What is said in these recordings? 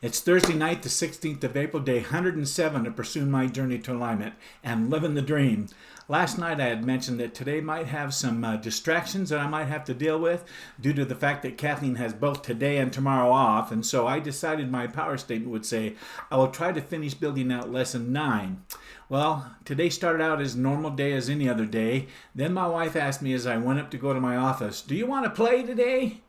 It's Thursday night, the 16th of April, day 107 of pursuing my journey to alignment and living the dream. Last night I had mentioned that today might have some distractions that I might have to deal with due to the fact that Kathleen has both today and tomorrow off, and so I decided my power statement would say, I will try to finish building out lesson 9. Well, today started out as a normal day as any other day. Then my wife asked me as I went up to go to my office, do you want to play today?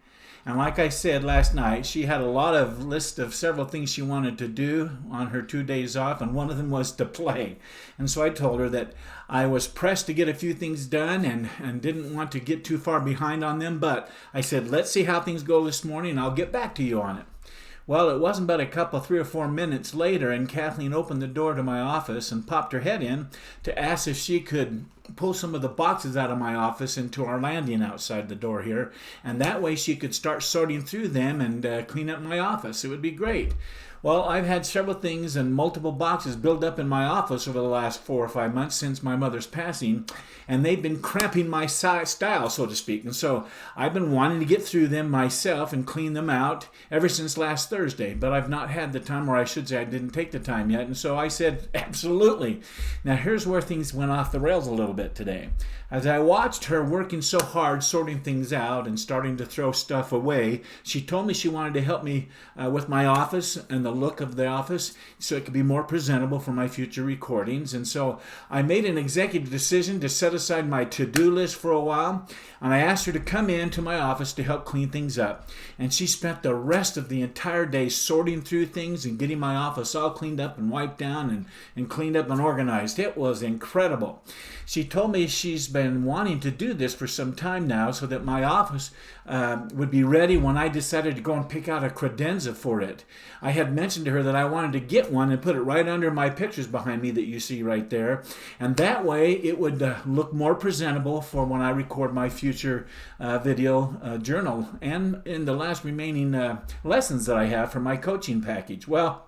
And like I said last night, she had a lot of list of several things she wanted to do on her 2 days off, and one of them was to play. And so I told her that I was pressed to get a few things done and didn't want to get too far behind on them, but I said, let's see how things go this morning, I'll get back to you on it. Well, it wasn't but a couple, 3 or 4 minutes later, and Kathleen opened the door to my office and popped her head in to ask if she could pull some of the boxes out of my office into our landing outside the door here, and that way she could start sorting through them and clean up my office. It would be great. Well, I've had several things and multiple boxes build up in my office over the last 4 or 5 months since my mother's passing, and they've been cramping my style, so to speak. And so I've been wanting to get through them myself and clean them out ever since last Thursday, but I've not had the time, or I should say I didn't take the time yet. And so I said, absolutely. Now here's where things went off the rails a little bit today. As I watched her working so hard, sorting things out and starting to throw stuff away, she told me she wanted to help me with my office and the look of the office so it could be more presentable for my future recordings. And so I made an executive decision to set aside my to-do list for a while, and I asked her to come in to my office to help clean things up. And she spent the rest of the entire day sorting through things and getting my office all cleaned up and wiped down and cleaned up and organized. It was incredible. She told me she's been wanting to do this for some time now so that my office would be ready when I decided to go and pick out a credenza for it. I had mentioned to her that I wanted to get one and put it right under my pictures behind me that you see right there, and that way it would look more presentable for when I record my future video journal and in the last remaining lessons that I have for my coaching package. Well,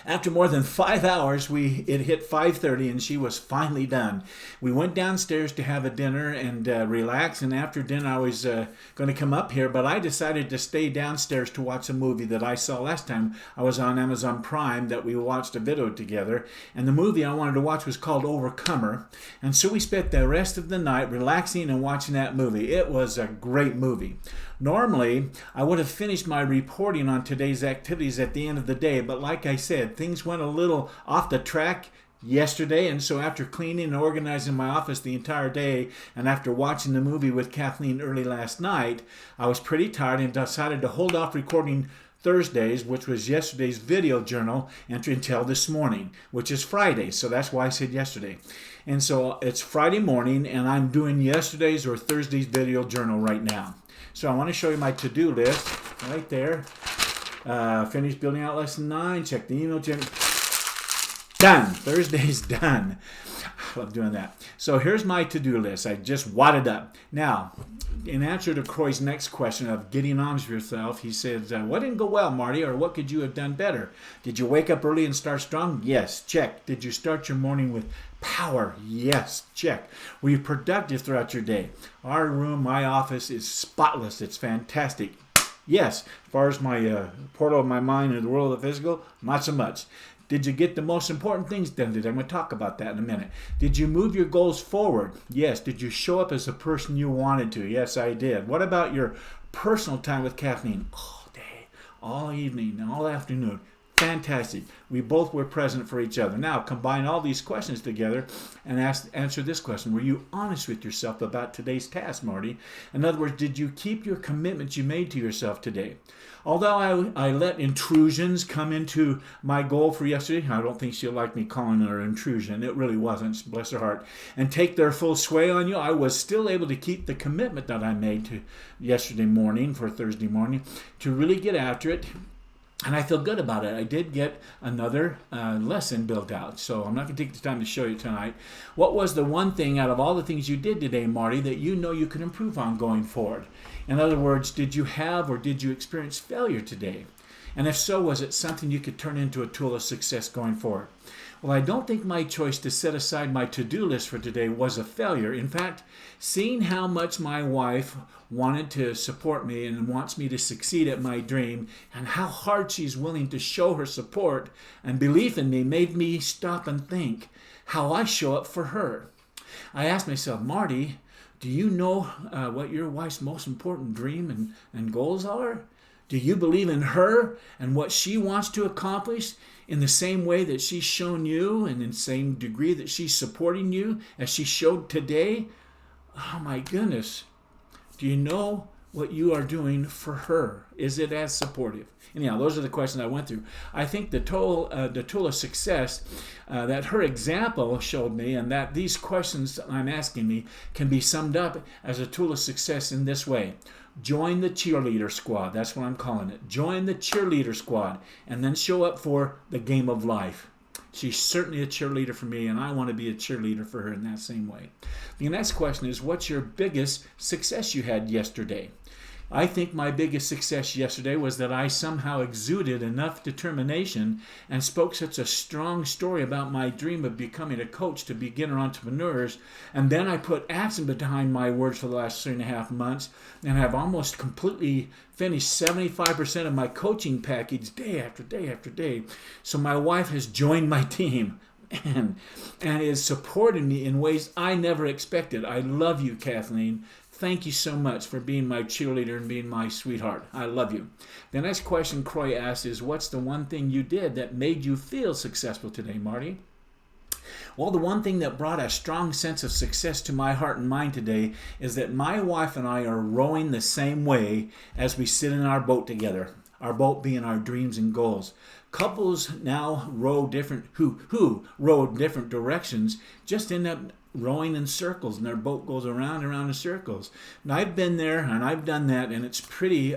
after more than 5 hours, it hit 5:30 and she was finally done. We went downstairs to have a dinner and relax, and after dinner I was going to come up here, but I decided to stay downstairs to watch a movie that I saw last time I was on Amazon Prime that we watched a video together, and the movie I wanted to watch was called Overcomer, and so we spent the rest of the night relaxing and watching that movie. It was a great movie. Normally, I would have finished my reporting on today's activities at the end of the day, but like I said, things went a little off the track yesterday, and so after cleaning and organizing my office the entire day, and after watching the movie with Kathleen early last night, I was pretty tired and decided to hold off recording Thursdays, which was yesterday's video journal entry, until this morning, which is Friday, so that's why I said yesterday. And so it's Friday morning, and I'm doing yesterday's or Thursday's video journal right now. So I want to show you my to-do list right there. Finish building out lesson 9. Check the email. Done. Thursday's done. I love doing that. So here's my to-do list. I just wadded up. Now, in answer to Croy's next question of getting on with yourself, he says, what didn't go well, Marty, or what could you have done better? Did you wake up early and start strong? Yes, check. Did you start your morning with power? Yes, check. Were you productive throughout your day? Our room, my office is spotless. It's fantastic. Yes, as far as my portal of my mind and the world of the physical, not so much. Did you get the most important things done today? I'm going to talk about that in a minute. Did you move your goals forward? Yes. Did you show up as the person you wanted to? Yes, I did. What about your personal time with Kathleen? All day, all evening, all afternoon. Fantastic. We both were present for each other. Now, combine all these questions together and answer this question. Were you honest with yourself about today's task, Marty? In other words, did you keep your commitments you made to yourself today? Although I let intrusions come into my goal for yesterday, I don't think she'll like me calling it an intrusion. It really wasn't, bless her heart, and take their full sway on you, I was still able to keep the commitment that I made to yesterday morning for Thursday morning to really get after it. And I feel good about it. I did get another lesson built out, so I'm not going to take the time to show you tonight. What was the one thing out of all the things you did today, Marty, that you know you can improve on going forward? In other words, did you have or did you experience failure today? And if so, was it something you could turn into a tool of success going forward? Well, I don't think my choice to set aside my to-do list for today was a failure. In fact, seeing how much my wife wanted to support me and wants me to succeed at my dream, and how hard she's willing to show her support and belief in me, made me stop and think how I show up for her. I asked myself, Marty, do you know what your wife's most important dream and goals are? Do you believe in her and what she wants to accomplish in the same way that she's shown you and in the same degree that she's supporting you as she showed today? Oh my goodness. Do you know what you are doing for her? Is it as supportive? Anyhow, those are the questions I went through. I think the tool of success that her example showed me, and that these questions I'm asking me can be summed up as a tool of success in this way. Join the cheerleader squad. That's what I'm calling it. Join the cheerleader squad, and then show up for the game of life. She's certainly a cheerleader for me, and I want to be a cheerleader for her in that same way. The next question is, what's your biggest success you had yesterday? I think my biggest success yesterday was that I somehow exuded enough determination and spoke such a strong story about my dream of becoming a coach to beginner entrepreneurs. And then I put action behind my words for the last 3.5 months and have almost completely finished 75% of my coaching package day after day after day. So my wife has joined my team and is supporting me in ways I never expected. I love you, Kathleen. Thank you so much for being my cheerleader and being my sweetheart. I love you. The next question Croy asks is, what's the one thing you did that made you feel successful today, Marty? Well, the one thing that brought a strong sense of success to my heart and mind today is that my wife and I are rowing the same way as we sit in our boat together. Our boat being our dreams and goals. Couples now row different, who row different directions, just end up rowing in circles, and their boat goes around and around in circles. And I've been there and I've done that, and it's pretty,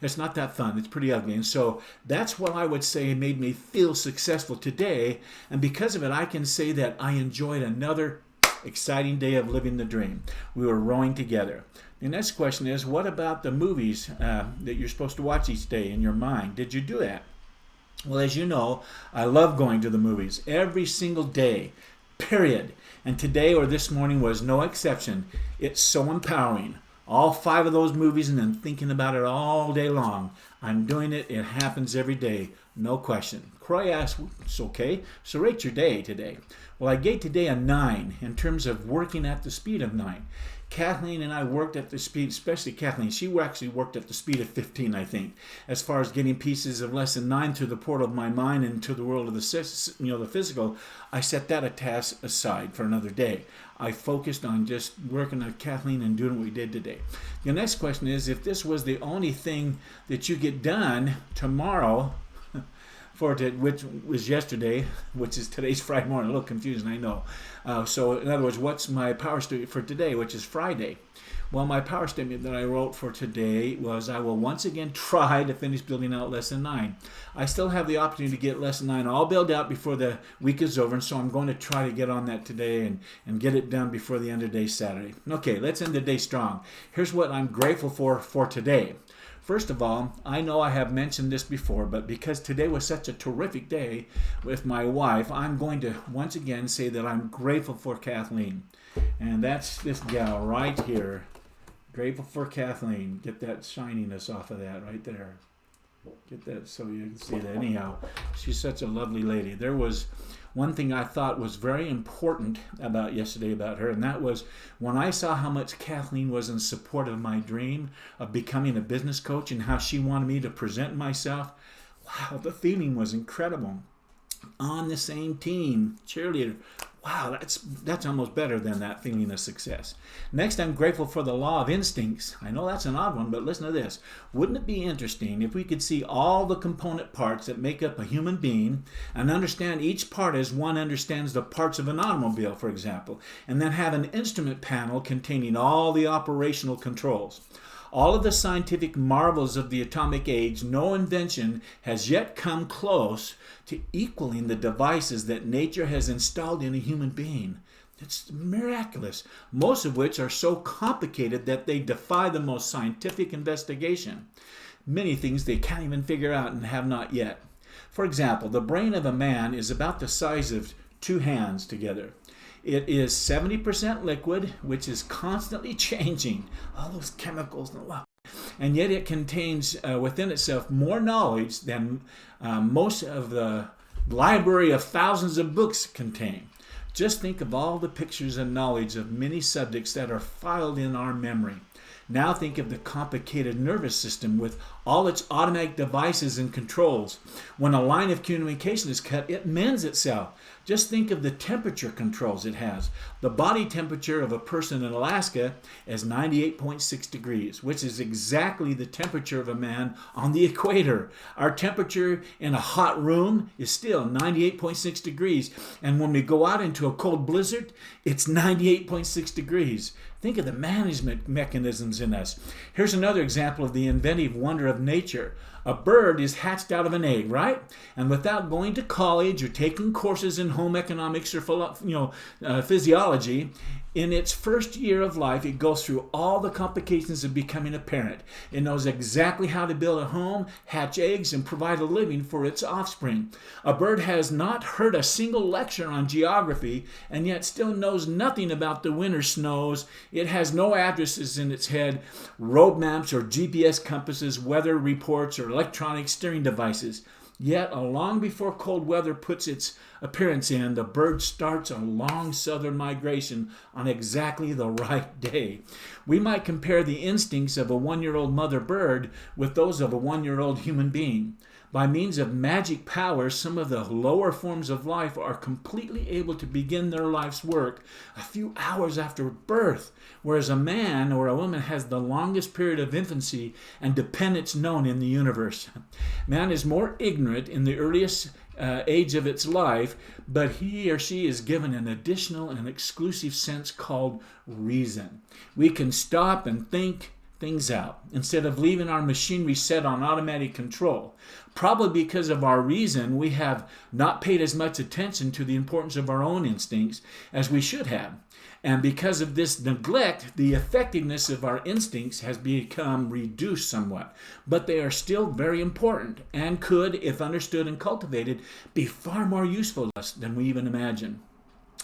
it's not that fun. It's pretty ugly. And so that's what I would say made me feel successful today. And because of it, I can say that I enjoyed another exciting day of living the dream. We were rowing together. The next question is, what about the movies that you're supposed to watch each day in your mind? Did you do that? Well, as you know, I love going to the movies every single day, period. And today or this morning was no exception. It's so empowering. All 5 of those movies and then thinking about it all day long. I'm doing it. It happens every day. No question. Croy asked, it's okay. So rate your day today. Well, I gave today a 9 in terms of working at the speed of 9. Kathleen and I worked at the speed, especially Kathleen. She actually worked at the speed of 15, I think, as far as getting pieces of lesson 9 through the portal of my mind into the world of the physical. I set that a task aside for another day. I focused on just working with Kathleen and doing what we did today. The next question is, if this was the only thing that you get done tomorrow, which was yesterday, which is today's Friday morning. A little confusing, I know. So in other words, what's my power statement for today, which is Friday? Well, my power statement that I wrote for today was, I will once again try to finish building out lesson 9. I still have the opportunity to get lesson 9 all built out before the week is over, and so I'm going to try to get on that today and get it done before the end of the day Saturday. Okay, let's end the day strong. Here's what I'm grateful for today. First of all, I know I have mentioned this before, but because today was such a terrific day with my wife, I'm going to once again say that I'm grateful for Kathleen. And that's this gal right here. Grateful for Kathleen. Get that shininess off of that right there. Get that so you can see that. Anyhow, she's such a lovely lady. There was one thing I thought was very important about yesterday about her, and that was when I saw how much Kathleen was in support of my dream of becoming a business coach and how she wanted me to present myself. Wow, the feeling was incredible. On the same team, cheerleader. Wow, that's almost better than that feeling of success. Next, I'm grateful for the law of instincts. I know that's an odd one, but listen to this. Wouldn't it be interesting if we could see all the component parts that make up a human being and understand each part as one understands the parts of an automobile, for example, and then have an instrument panel containing all the operational controls? All of the scientific marvels of the atomic age, no invention has yet come close to equaling the devices that nature has installed in a human being. It's miraculous, most of which are so complicated that they defy the most scientific investigation. many things they can't even figure out and have not yet. For example, the brain of a man is about the size of two hands together. It is 70% liquid, which is constantly changing. All those chemicals and yet it contains within itself more knowledge than most of the library of thousands of books contain. Just think of all the pictures and knowledge of many subjects that are filed in our memory. Now think of the complicated nervous system with all its automatic devices and controls. When a line of communication is cut, it mends itself. Just think of the temperature controls it has. The body temperature of a person in Alaska is 98.6 degrees, which is exactly the temperature of a man on the equator. Our temperature in a hot room is still 98.6 degrees. And when we go out into a cold blizzard, it's 98.6 degrees. Think of the management mechanisms in us. Here's another example of the inventive wonder of nature. A bird is hatched out of an egg, right? And without going to college or taking courses in home economics or physiology, in its first year of life, it goes through all the complications of becoming a parent. It knows exactly how to build a home, hatch eggs, and provide a living for its offspring. A bird has not heard a single lecture on geography and yet still knows nothing about the winter snows. It has no addresses in its head, road maps or GPS compasses, weather reports, or electronic steering devices. Yet, long before cold weather puts its appearance in, the bird starts a long southern migration on exactly the right day. We might compare the instincts of a one-year-old mother bird with those of a one-year-old human being. By means of magic powers, some of the lower forms of life are completely able to begin their life's work a few hours after birth, whereas a man or a woman has the longest period of infancy and dependence known in the universe. Man is more ignorant in the earliest age of its life, but he or she is given an additional and exclusive sense called reason. We can stop and think things out instead of leaving our machinery set on automatic control. Probably because of our reason, we have not paid as much attention to the importance of our own instincts as we should have. And because of this neglect, the effectiveness of our instincts has become reduced somewhat. But they are still very important and could, if understood and cultivated, be far more useful to us than we even imagine.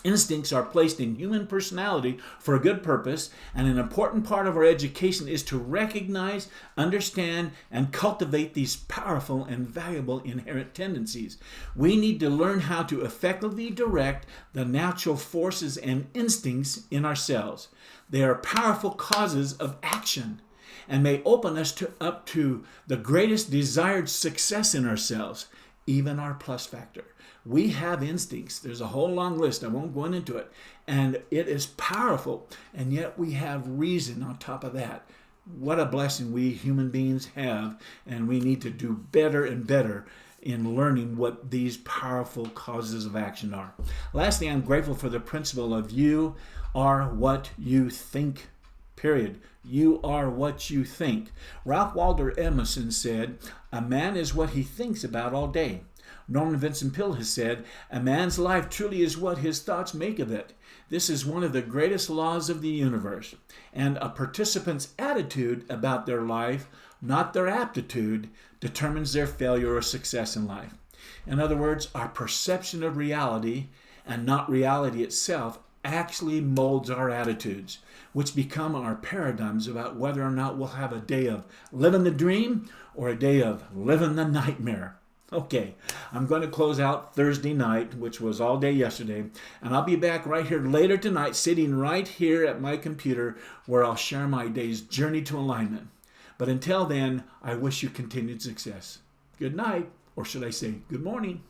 Instincts are placed in human personality for a good purpose, and an important part of our education is to recognize, understand, and cultivate these powerful and valuable inherent tendencies. We need to learn how to effectively direct the natural forces and instincts in ourselves. They are powerful causes of action and may open us up to the greatest desired success in ourselves, even our plus factor. We have instincts. There's a whole long list. I won't go into it. And it is powerful. And yet we have reason on top of that. What a blessing we human beings have. And we need to do better and better in learning what these powerful causes of action are. Lastly, I'm grateful for the principle of you are what you think, period. You are what you think. Ralph Waldo Emerson said, "A man is what he thinks about all day." Norman Vincent Peale has said, "A man's life truly is what his thoughts make of it." This is one of the greatest laws of the universe. And a participant's attitude about their life, not their aptitude, determines their failure or success in life. In other words, our perception of reality, and not reality itself, actually molds our attitudes, which become our paradigms about whether or not we'll have a day of living the dream or a day of living the nightmare. Okay, I'm going to close out Thursday night, which was all day yesterday, and I'll be back right here later tonight, sitting right here at my computer, where I'll share my day's journey to alignment. But until then, I wish you continued success. Good night, or should I say good morning.